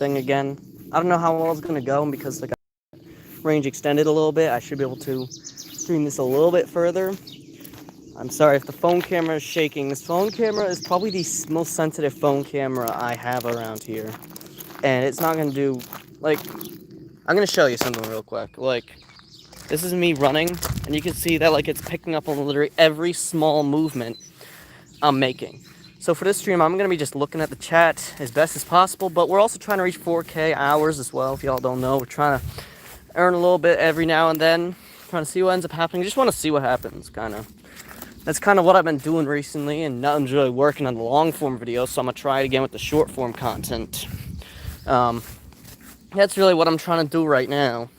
thing again. I don't know how well it's gonna go, and because the range extended a little bit, I should be able to stream this a little bit further. I'm sorry if the phone camera is shaking. This phone camera is probably the most sensitive phone camera I have around here. And it's not gonna do, like, I'm gonna show you something real quick. Like, this is me running, and you can see that, like, it's picking up on literally every small movement I'm making. So for this stream, I'm gonna be just looking at the chat as best as possible, but we're also trying to reach 4K hours as well. If y'all don't know, we're trying to earn a little bit every now and then, trying to see what ends up happening. Just want to see what happens, kind of. That's kind of what I've been doing recently, and nothing's really working on the long form videos, so I'm gonna try it again with the short form content. That's really what I'm trying to do right now.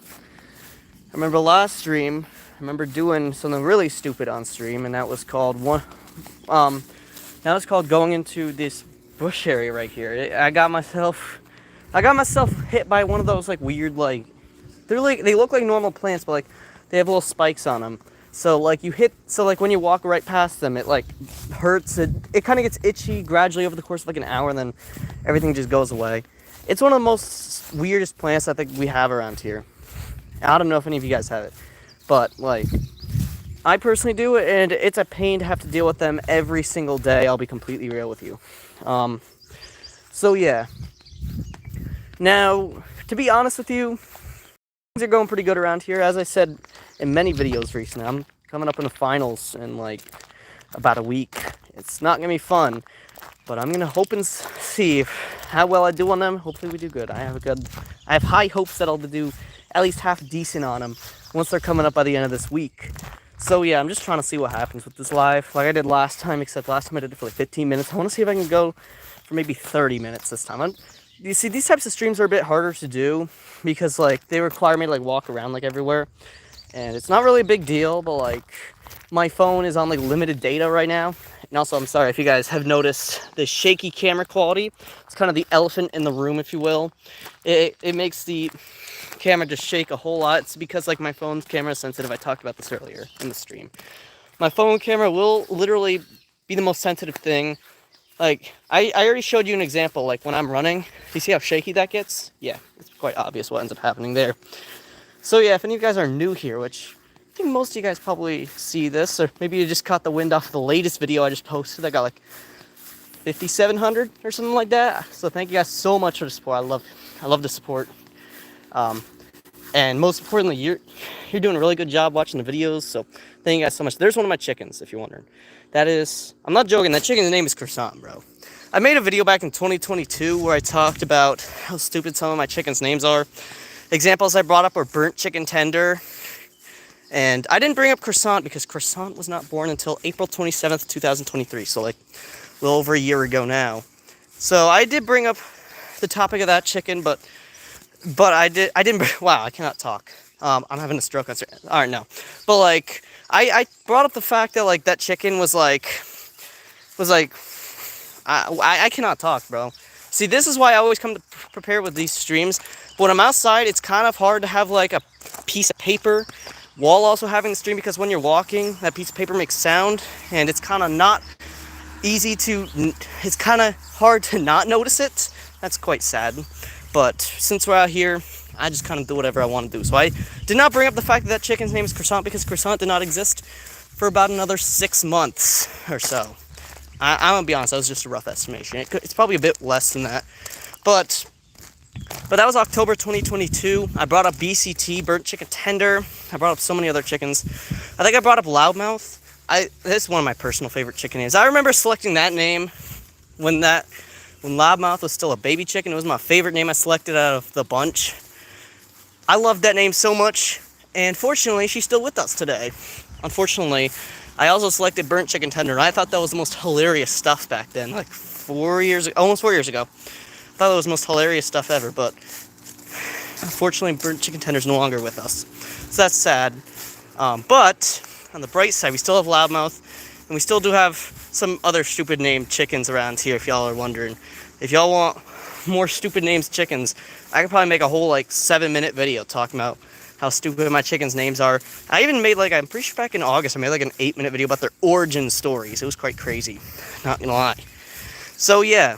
I remember last stream, I remember doing something really stupid on stream, and that was called going into this bush area right here. I got myself hit by one of those like weird, like, they look like normal plants, but like they have little spikes on them. So like when you walk right past them, it like hurts. It kind of gets itchy gradually over the course of like an hour, and then everything just goes away. It's one of the most weirdest plants I think we have around here. I don't know if any of you guys have it, but like, I personally do, and it's a pain to have to deal with them every single day. I'll be completely real with you. So yeah. Now, to be honest with you, things are going pretty good around here. As I said in many videos recently, I'm coming up in the finals in like about a week. It's not gonna be fun, but I'm gonna hope and see how well I do on them. Hopefully we do good. I have high hopes that I'll do at least half decent on them once they're coming up by the end of this week. So yeah, I'm just trying to see what happens with this live, like I did last time, except last time I did it for like 15 minutes. I want to see if I can go for maybe 30 minutes this time. You see, these types of streams are a bit harder to do because like they require me to like walk around like everywhere, and it's not really a big deal, but like my phone is on like limited data right now. And also, I'm sorry if you guys have noticed the shaky camera quality. It's kind of the elephant in the room, if you will. It makes the camera just shake a whole lot. It's because like my phone's camera is sensitive. I talked about this earlier in the stream. My phone camera will literally be the most sensitive thing. Like, I already showed you an example, like when I'm running. You see how shaky that gets? Yeah, it's quite obvious what ends up happening there. So yeah, if any of you guys are new here, which I think most of you guys probably see this, or maybe you just caught the wind off the latest video I just posted. I got like 5,700 or something like that. So thank you guys so much for the support. I love the support. And most importantly, you're doing a really good job watching the videos, so thank you guys so much. There's one of my chickens, if you're wondering. That is, I'm not joking, that chicken's name is Croissant, bro. I made a video back in 2022 where I talked about how stupid some of my chickens' names are. Examples I brought up were Burnt Chicken Tender, and I didn't bring up Croissant because Croissant was not born until April 27th, 2023, so like a little over a year ago now. So I did bring up the topic of that chicken, but I didn't, wow, I cannot talk. I'm having a stroke. Alright, no. But like, I brought up the fact that like that chicken was like, I cannot talk, bro. See, this is why I always come to prepare with these streams. But when I'm outside, it's kind of hard to have like a piece of paper while also having the stream, because when you're walking, that piece of paper makes sound, and it's kind of not easy to, it's kind of hard to not notice it. That's quite sad. But since we're out here, I just kind of do whatever I want to do. So I did not bring up the fact that chicken's name is Croissant because Croissant did not exist for about another 6 months or so. I'm going to be honest, that was just a rough estimation. It's probably a bit less than that. But that was October 2022. I brought up BCT, Burnt Chicken Tender. I brought up so many other chickens. I think I brought up Loudmouth. This is one of my personal favorite chicken names. I remember selecting that name when Loudmouth was still a baby chicken. It was my favorite name I selected out of the bunch. I loved that name so much, and fortunately, she's still with us today. Unfortunately, I also selected Burnt Chicken Tender, and I thought that was the most hilarious stuff back then, like almost 4 years ago. I thought it was the most hilarious stuff ever, but unfortunately, Burnt Chicken Tender is no longer with us. So that's sad. But on the bright side, we still have Loudmouth, and we still do have some other stupid named chickens around here, if y'all are wondering. If y'all want more stupid names chickens, I could probably make a whole like 7-minute video talking about how stupid my chickens' names are. I even made like, I'm pretty sure back in August, I made like an 8-minute video about their origin stories. It was quite crazy, not gonna lie. So yeah,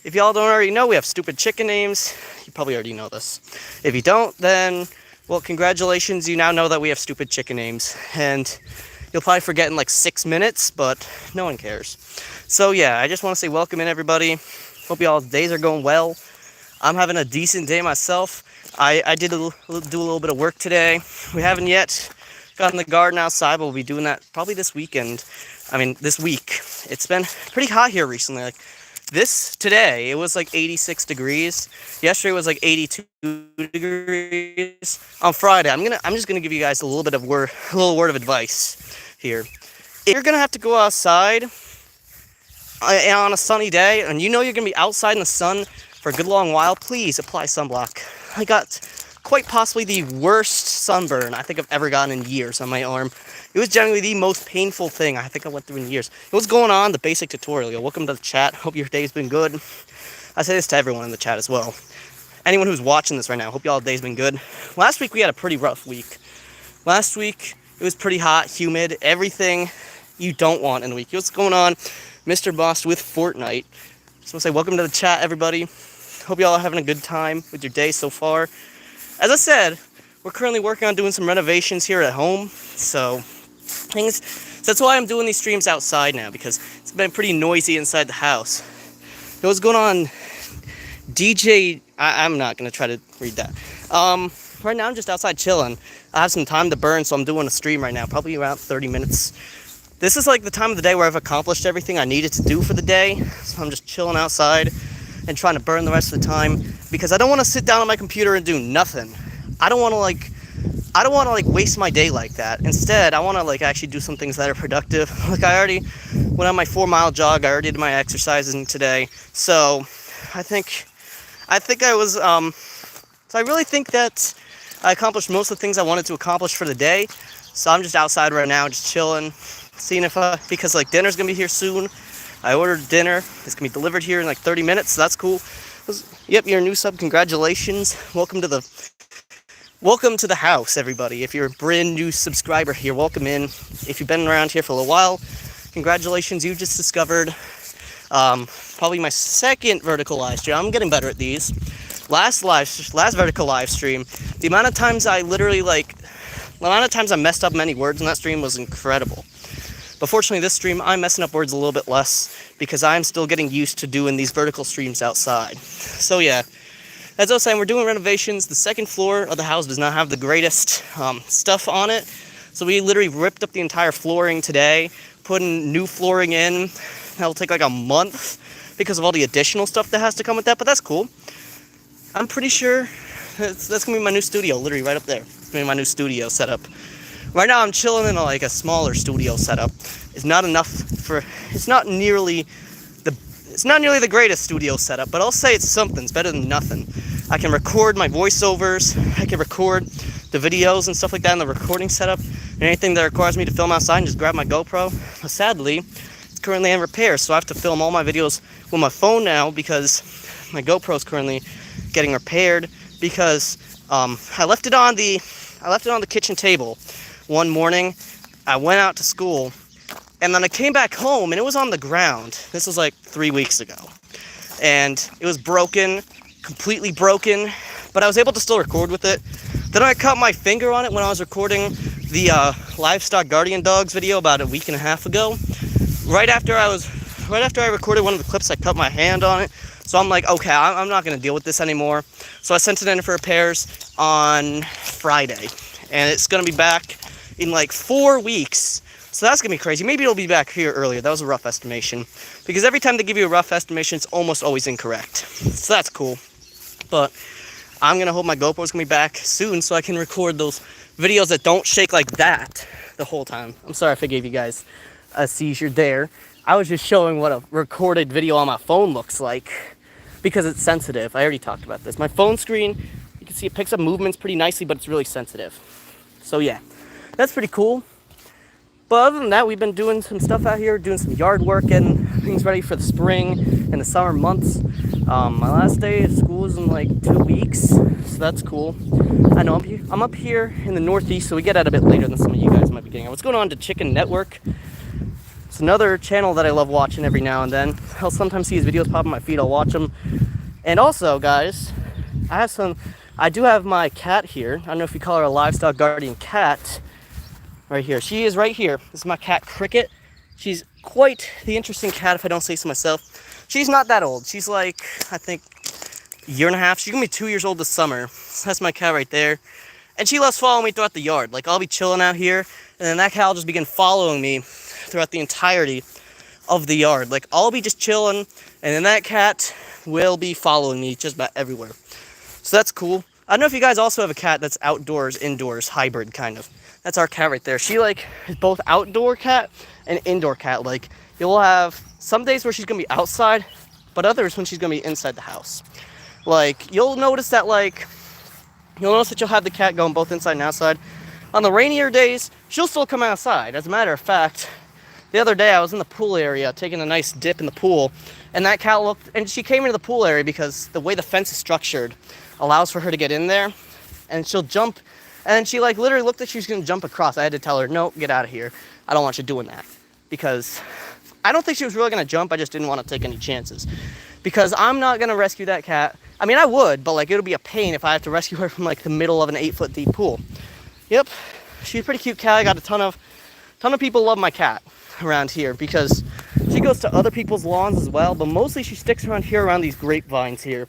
If y'all don't already know, we have stupid chicken names. You probably already know this. If you don't, then, well, congratulations. You now know that we have stupid chicken names. And you'll probably forget in like 6 minutes, but no one cares. So yeah, I just want to say welcome in, everybody. Hope y'all's days are going well. I'm having a decent day myself. I did do a little bit of work today. We haven't yet gotten the garden outside, but we'll be doing that probably this weekend. This week. It's been pretty hot here recently. Like today, it was like 86 degrees. Yesterday was like 82 degrees. On Friday, I'm just gonna give you guys a little word of advice here. If you're gonna have to go outside on a sunny day, and you know you're gonna be outside in the sun for a good long while, please apply sunblock. I got quite possibly the worst sunburn I think I've ever gotten in years on my arm. It was generally the most painful thing I think I went through in years. What's going on? The basic tutorial. Welcome to the chat. Hope your day's been good. I say this to everyone in the chat as well. Anyone who's watching this right now, hope y'all's day's been good. Last week we had a pretty rough week. Last week it was pretty hot, humid, everything you don't want in a week. What's going on? Mr. Boss with Fortnite. So I'll say welcome to the chat, everybody. Hope y'all are having a good time with your day so far. As I said, we're currently working on doing some renovations here at home. So that's why I'm doing these streams outside now, because it's been pretty noisy inside the house. What's going on, DJ? I'm not going to try to read that. Right now I'm just outside chilling. I have some time to burn, so I'm doing a stream right now, probably around 30 minutes. This is like the time of the day where I've accomplished everything I needed to do for the day. So I'm just chilling outside and trying to burn the rest of the time, because I don't want to sit down on my computer and do nothing. I don't want to waste my day like that. Instead, I want to actually do some things that are productive. Like I already went on my 4-mile jog. I already did my exercising today. So I really think that I accomplished most of the things I wanted to accomplish for the day. So I'm just outside right now, just chilling, seeing because dinner's gonna be here soon. I ordered dinner. It's gonna be delivered here in like 30 minutes, so that's cool. Yep, you're a new sub. Congratulations. Welcome to the house, everybody. If you're a brand new subscriber here, welcome in. If you've been around here for a little while, congratulations. You just discovered probably my second vertical live stream. I'm getting better at these. Last vertical live stream, the amount of times I messed up many words in that stream was incredible. But fortunately, this stream, I'm messing up words a little bit less because I'm still getting used to doing these vertical streams outside. So yeah, as I was saying, we're doing renovations. The second floor of the house does not have the greatest stuff on it. So we literally ripped up the entire flooring today, putting new flooring in. That'll take like a month because of all the additional stuff that has to come with that, but that's cool. I'm pretty sure that's going to be my new studio, literally right up there. It's going to be my new studio setup. Right now I'm chilling in a smaller studio setup. It's not nearly the greatest studio setup, but I'll say it's something. It's better than nothing. I can record my voiceovers. I can record the videos and stuff like that in the recording setup. And anything that requires me to film outside and just grab my GoPro. But sadly, it's currently in repair, so I have to film all my videos with my phone now because my GoPro is currently getting repaired because I left it on the kitchen table one morning. I went out to school and then I came back home and it was on the ground. This was like 3 weeks ago and it was broken, completely broken, but I was able to still record with it. Then I cut my finger on it when I was recording the livestock guardian dogs video about a week and a half ago. Right after I recorded one of the clips, I cut my hand on it. So I'm like, okay, I'm not going to deal with this anymore. So I sent it in for repairs on Friday. And it's going to be back in like 4 weeks. So that's going to be crazy. Maybe it'll be back here earlier. That was a rough estimation. Because every time they give you a rough estimation, it's almost always incorrect. So that's cool. But I'm going to hope my GoPro is going to be back soon so I can record those videos that don't shake like that the whole time. I'm sorry if I gave you guys a seizure there. I was just showing what a recorded video on my phone looks like because it's sensitive. I already talked about this. My phone screen, you can see it picks up movements pretty nicely, but it's really sensitive. So yeah, that's pretty cool. But other than that, we've been doing some stuff out here, doing some yard work, getting things ready for the spring and the summer months. My last day of school is in like 2 weeks, so that's cool. I know I'm up here in the Northeast, so we get out a bit later than some of you guys might be getting. What's going on to Chicken Network? It's another channel that I love watching every now and then. I'll sometimes see his videos pop on my feed. I'll watch them. And also, guys, I do have my cat here. I don't know if you call her a livestock guardian cat. Right here. She is right here. This is my cat, Cricket. She's quite the interesting cat, if I don't say so myself. She's not that old. She's like, I think, a year and a half. She's gonna be 2 years old this summer. That's my cat right there. And she loves following me throughout the yard. Like, I'll be chilling out here, and then that cat will just begin following me throughout the entirety of the yard. Like, I'll be just chilling, and then that cat will be following me just about everywhere. So that's cool. I don't know if you guys also have a cat that's outdoors, indoors, hybrid kind of. That's our cat right there. She like is both outdoor cat and indoor cat. Like, you'll have some days where she's gonna be outside, but others when she's gonna be inside the house. Like, you'll notice that you'll have the cat going both inside and outside. On the rainier days, she'll still come outside. As a matter of fact, the other day I was in the pool area taking a nice dip in the pool, and that cat looked, and she came into the pool area because the way the fence is structured allows for her to get in there, and she'll jump, and then she like literally looked like she was gonna jump across. I had to tell her, no, get out of here. I don't want you doing that. Because I don't think she was really gonna jump, I just didn't want to take any chances. Because I'm not gonna rescue that cat. I mean, I would, but like it'll be a pain if I have to rescue her from like the middle of an 8-foot deep pool. Yep, she's a pretty cute cat. I got a ton of people love my cat around here because she goes to other people's lawns as well, but mostly she sticks around here around these grapevines here,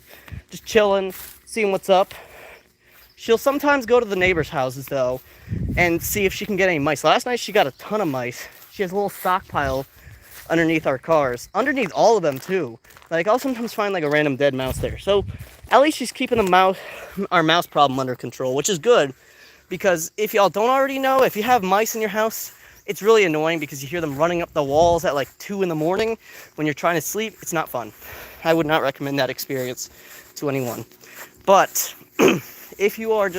just chilling, seeing what's up. She'll sometimes go to the neighbors' houses though and see if she can get any mice. Last night she got a ton of mice. She has a little stockpile underneath our cars, underneath all of them too. Like, I'll sometimes find like a random dead mouse there. So at least she's keeping our mouse problem under control, which is good. Because if y'all don't already know, if you have mice in your house, it's really annoying because you hear them running up the walls at like 2 in the morning when you're trying to sleep. It's not fun. I would not recommend that experience to anyone. But if you are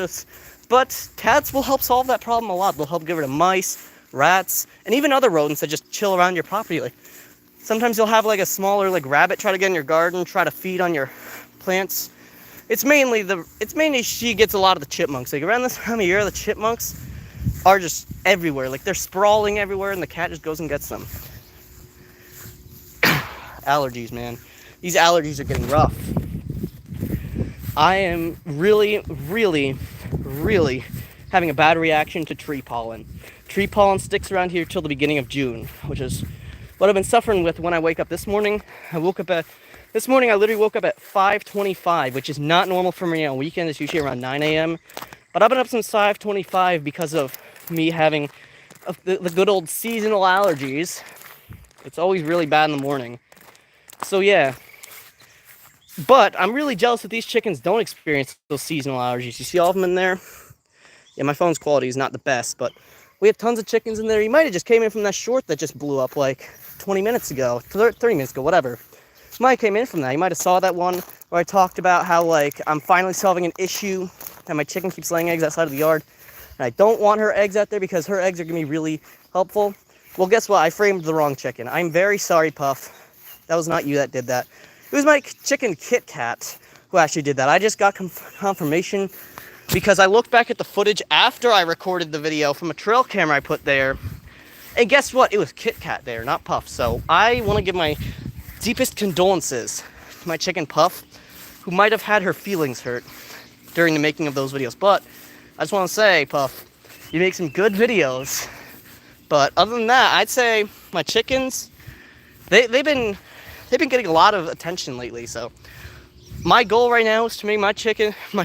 but cats will help solve that problem a lot. They'll help get rid of mice, rats, and even other rodents that just chill around your property. Like, sometimes you'll have like a smaller like rabbit try to get in your garden, try to feed on your plants. It's mainly she gets a lot of the chipmunks. Like, around this time of year, the chipmunks are just everywhere. Like, they're sprawling everywhere, and the cat just goes and gets them. Allergies, man. These allergies are getting rough. I am really, really, really having a bad reaction to tree pollen. Tree pollen sticks around here till the beginning of June, which is what I've been suffering with when I wake up this morning. This morning I literally woke up at 5:25, which is not normal for me on weekends. It's usually around 9 a.m. But I've been up since 5:25 because of me having the good old seasonal allergies. It's always really bad in the morning. So yeah. But I'm really jealous that these chickens don't experience those seasonal allergies. You see all of them in there? Yeah, my phone's quality is not the best, but we have tons of chickens in there. You might have just came in from that short that just blew up like 20 minutes ago, 30 minutes ago, whatever. You might have came in from that. You might have saw that one where I talked about how like I'm finally solving an issue that my chicken keeps laying eggs outside of the yard. And I don't want her eggs out there because her eggs are going to be really helpful. Well, guess what? I framed the wrong chicken. I'm very sorry, Puff. That was not you that did that. It was my chicken Kit Kat who actually did that. I just got confirmation because I looked back at the footage after I recorded the video from a trail camera I put there. And guess what? It was Kit Kat there, not Puff. So I want to give my deepest condolences to my chicken Puff, who might have had her feelings hurt during the making of those videos. But I just want to say, Puff, you make some good videos. But other than that, I'd say my chickens, they've been getting a lot of attention lately. So my goal right now is to make my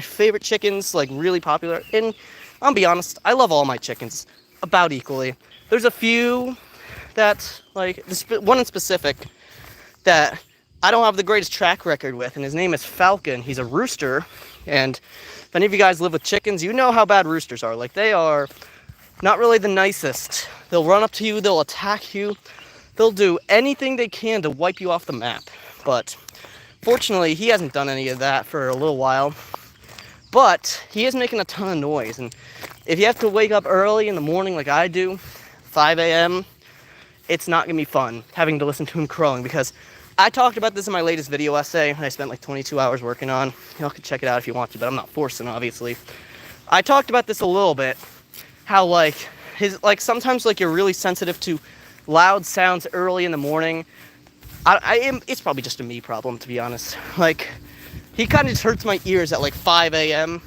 favorite chickens, like really popular. And I'll be honest, I love all my chickens about equally. There's a few that, like, one in specific that I don't have the greatest track record with, and his name is Falcon. He's a rooster, and if any of you guys live with chickens, you know how bad roosters are. Like, they are not really the nicest. They'll run up to you, they'll attack you, they'll do anything they can to wipe you off the map. But fortunately, he hasn't done any of that for a little while. But he is making a ton of noise, and if you have to wake up early in the morning like I do, 5 a.m., it's not going to be fun having to listen to him crowing, because I talked about this in my latest video essay I spent like 22 hours working on. Y'all can check it out if you want to, but I'm not forcing, obviously. I talked about this a little bit, how like sometimes like you're really sensitive to loud sounds early in the morning. It's probably just a me problem, to be honest. Like, he kind of just hurts my ears at like 5 a.m.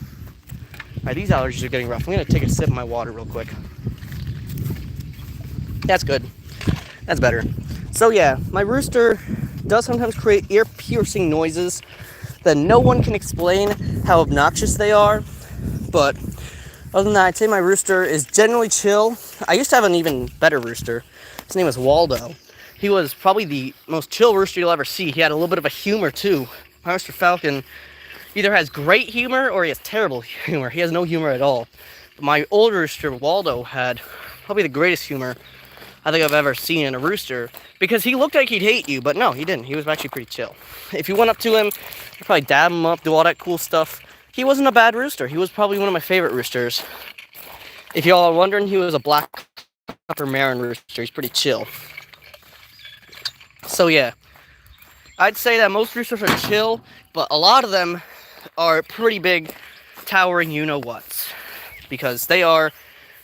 Alright, these allergies are getting rough. I'm gonna take a sip of my water real quick. That's good. That's better. So yeah, my rooster does sometimes create ear-piercing noises that no one can explain how obnoxious they are. But other than that, I'd say my rooster is generally chill. I used to have an even better rooster. His name was Waldo. He was probably the most chill rooster you'll ever see. He had a little bit of a humor too. My Rooster Falcon either has great humor or he has terrible humor. He has no humor at all. But my old rooster, Waldo, had probably the greatest humor I think I've ever seen in a rooster, because he looked like he'd hate you, but no, he didn't. He was actually pretty chill. If you went up to him, you'd probably dab him up, do all that cool stuff. He wasn't a bad rooster. He was probably one of my favorite roosters. If y'all are wondering, he was a black upper Marin rooster. He's pretty chill. So yeah, I'd say that most roosters are chill, but a lot of them are pretty big, towering you-know-whats, because they are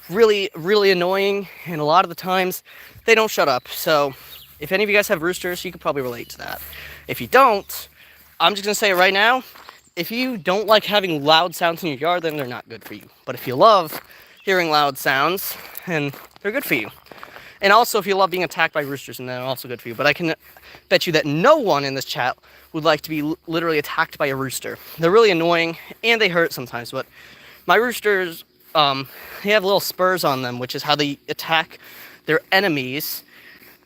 really, really annoying, and a lot of the times they don't shut up. So if any of you guys have roosters, you could probably relate to that. If you don't, I'm just gonna say it right now, if you don't like having loud sounds in your yard, then they're not good for you. But if you love hearing loud sounds, then they're good for you. And also if you love being attacked by roosters, then they're also good for you. But I can bet you that no one in this chat would like to be literally attacked by a rooster. They're really annoying and they hurt sometimes, but my roosters, they have little spurs on them, which is how they attack their enemies.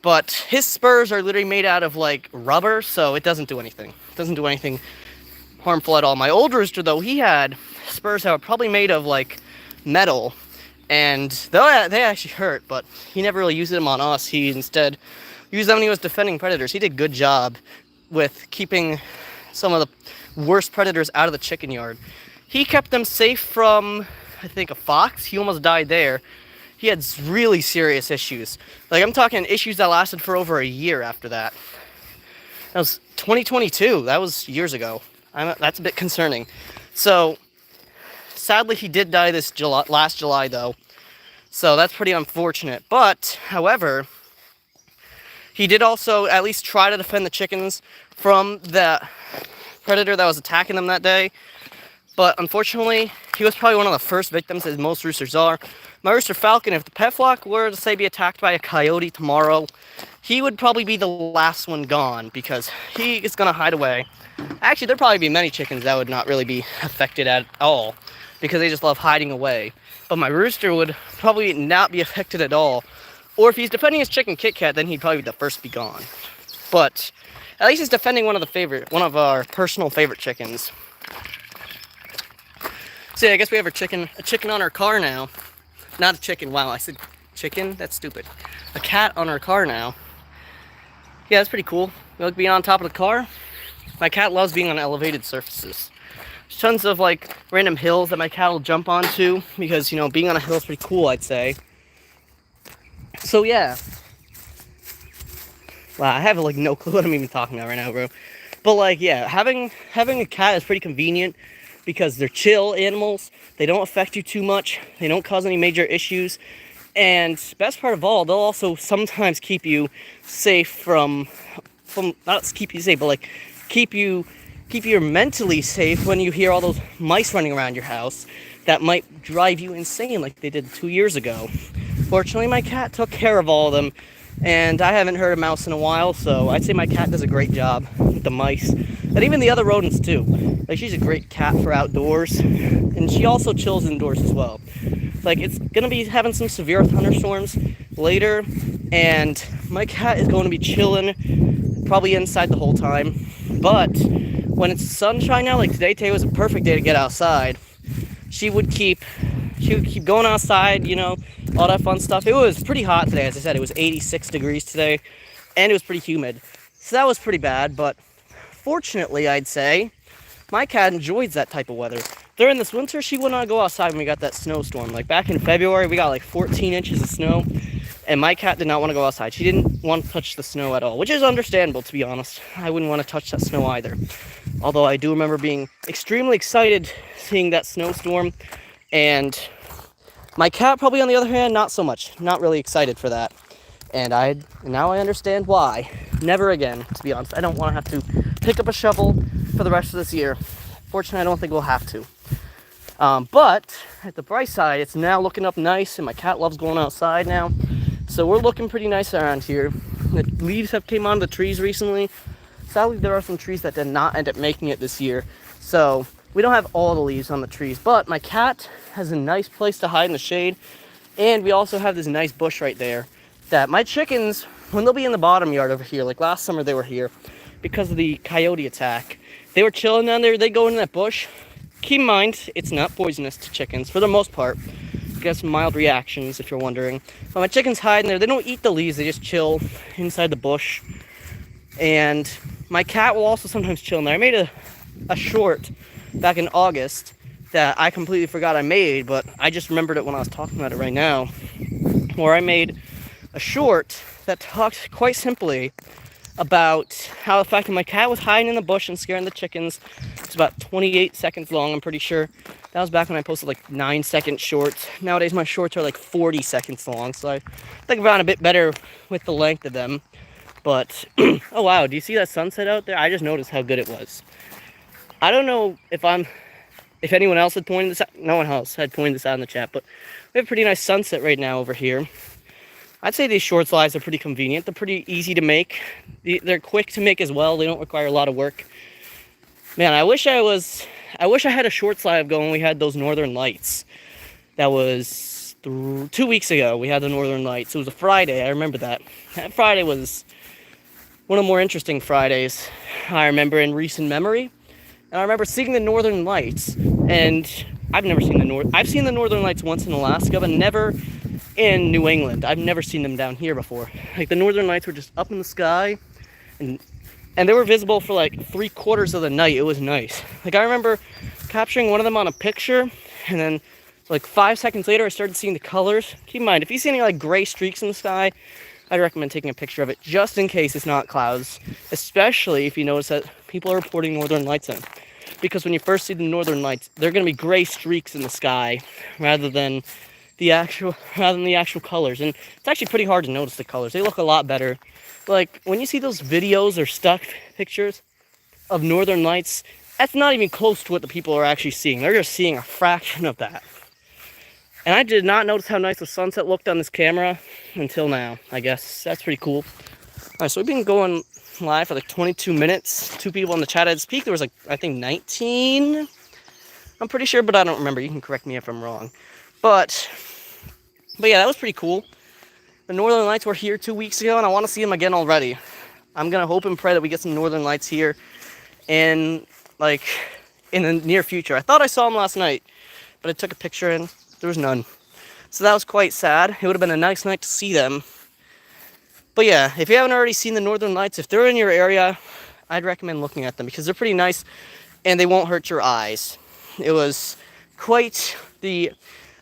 But his spurs are literally made out of like rubber, so it doesn't do anything. It doesn't do anything harmful at all. My old rooster though, he had spurs that were probably made of like metal, and they actually hurt, but he never really used them on us. He instead used them when he was defending predators. He did a good job with keeping some of the worst predators out of the chicken yard. He kept them safe from, I think, a fox. He almost died there. He had really serious issues. Like, I'm talking issues that lasted for over a year after that. That was 2022. That was years ago. That's a bit concerning. So, sadly, he did die this last July, though. So, that's pretty unfortunate. But, however, he did also at least try to defend the chickens from the predator that was attacking them that day. But unfortunately, he was probably one of the first victims, as most roosters are. My Rooster Falcon, if the pet flock were to say be attacked by a coyote tomorrow, he would probably be the last one gone, because he is going to hide away. Actually, there'd probably be many chickens that would not really be affected at all, because they just love hiding away. But my rooster would probably not be affected at all. Or if he's defending his chicken Kit Kat, then he'd probably be the first to be gone. But at least he's defending one of our personal favorite chickens. So yeah, I guess we have a chicken on our car now. Not a chicken, wow, I said chicken? That's stupid. A cat on our car now. Yeah, that's pretty cool. You like being on top of the car? My cat loves being on elevated surfaces. There's tons of like random hills that my cat will jump onto, because, you know, being on a hill is pretty cool, I'd say. So yeah. Wow, I have like no clue what I'm even talking about right now, bro. But like, yeah, having a cat is pretty convenient, because they're chill animals. They don't affect you too much. They don't cause any major issues. And best part of all, they'll also sometimes keep you safe from not keep you safe, but like keep you mentally safe when you hear all those mice running around your house that might drive you insane like they did 2 years ago. Fortunately, my cat took care of all of them, and I haven't heard a mouse in a while, so I'd say my cat does a great job with the mice, and even the other rodents too. Like, she's a great cat for outdoors, and she also chills indoors as well. Like, it's gonna be having some severe thunderstorms later, and my cat is going to be chilling probably inside the whole time. But when it's sunshine now, like today was a perfect day to get outside. She would keep going outside, you know, all that fun stuff. It was pretty hot today, as I said. It was 86 degrees today, and it was pretty humid. So that was pretty bad, but fortunately, I'd say, my cat enjoys that type of weather. During this winter, she would not go outside when we got that snowstorm. Like, back in February, we got like 14 inches of snow, and my cat did not want to go outside. She didn't want to touch the snow at all, which is understandable, to be honest. I wouldn't want to touch that snow either. Although I do remember being extremely excited seeing that snowstorm, and my cat, probably on the other hand, not so much. Not really excited for that. And now I understand why. Never again, to be honest. I don't want to have to pick up a shovel for the rest of this year. Fortunately, I don't think we'll have to. But at the bright side, it's now looking up nice, and my cat loves going outside now. So we're looking pretty nice around here. The leaves have came on the trees recently. Sadly, there are some trees that did not end up making it this year. So we don't have all the leaves on the trees, but my cat has a nice place to hide in the shade. And we also have this nice bush right there that my chickens, when they'll be in the bottom yard over here, like last summer they were here because of the coyote attack. They were chilling down there. They go in that bush. Keep in mind, it's not poisonous to chickens for the most part. Get some mild reactions if you're wondering. But my chickens hide in there. They don't eat the leaves. They just chill inside the bush. And my cat will also sometimes chill in there. I made a short back in August that I completely forgot I made, but I just remembered it when I was talking about it right now, where I made a short that talked quite simply about how the fact that my cat was hiding in the bush and scaring the chickens. It's about 28 seconds long, I'm pretty sure. That was back when I posted like 9-second shorts. Nowadays my shorts are like 40 seconds long, so I think I've gotten a bit better with the length of them. But, oh wow, do you see that sunset out there? I just noticed how good it was. I don't know if anyone else had pointed this out. No one else had pointed this out in the chat, but we have a pretty nice sunset right now over here. I'd say these short slides are pretty convenient. They're pretty easy to make. They're quick to make as well. They don't require a lot of work. Man, I wish I had a short slide going when we had those northern lights. That was 2 weeks ago. We had the northern lights. It was a Friday. I remember that. That Friday was one of the more interesting Fridays I remember in recent memory. And I remember seeing the northern lights. And I've seen the northern lights once in Alaska, but never in New England. I've never seen them down here before. Like the northern lights were just up in the sky, and they were visible for like 3/4 of the night. It was nice. Like I remember capturing one of them on a picture, and then like 5 seconds later I started seeing the colors. Keep in mind, if you see any like gray streaks in the sky, I'd recommend taking a picture of it just in case it's not clouds, especially if you notice that people are reporting northern lights in. Because when you first see the northern lights, they're going to be gray streaks in the sky rather than the actual colors. And it's actually pretty hard to notice the colors. They look a lot better. Like when you see those videos or stock pictures of northern lights, that's not even close to what the people are actually seeing. They're just seeing a fraction of that. And I did not notice how nice the sunset looked on this camera until now, I guess. That's pretty cool. Alright, so we've been going live for like 22 minutes. 2 people in the chat at its peak. There was like, I think 19. I'm pretty sure, but I don't remember. You can correct me if I'm wrong. But yeah, that was pretty cool. The northern lights were here 2 weeks ago, and I want to see them again already. I'm going to hope and pray that we get some northern lights here in the near future. I thought I saw them last night, but I took a picture and there was none. So that was quite sad. It would have been a nice night to see them. But yeah, if you haven't already seen the northern lights, if they're in your area, I'd recommend looking at them because they're pretty nice and they won't hurt your eyes. It was quite the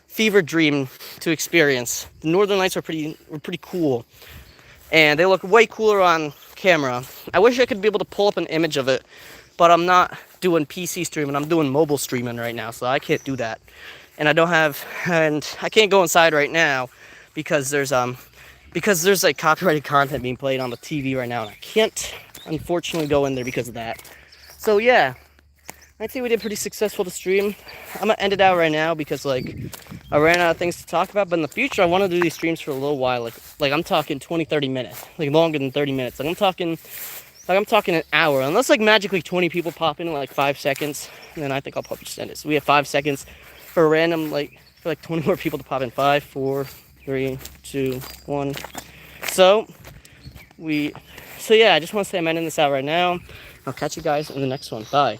fever dream to experience. The northern lights were pretty cool, and they look way cooler on camera. I wish I could be able to pull up an image of it, but I'm not doing PC streaming. I'm doing mobile streaming right now, so I can't do that. And I can't go inside right now because there's like copyrighted content being played on the TV right now, and I can't unfortunately go in there because of that. So yeah, I'd say we did pretty successful to stream. I'm gonna end it out right now because like I ran out of things to talk about, but in the future I want to do these streams for a little while. Like I'm talking 20-30 minutes, like longer than 30 minutes. Like I'm talking an hour, unless like magically 20 people pop in like 5 seconds, and then I think I'll probably just end it. So we have 5 seconds for a random for 20 more people to pop in. 5, 4, 3, 2, 1. So yeah, I just want to say I'm ending this out right now. I'll catch you guys in the next one. Bye.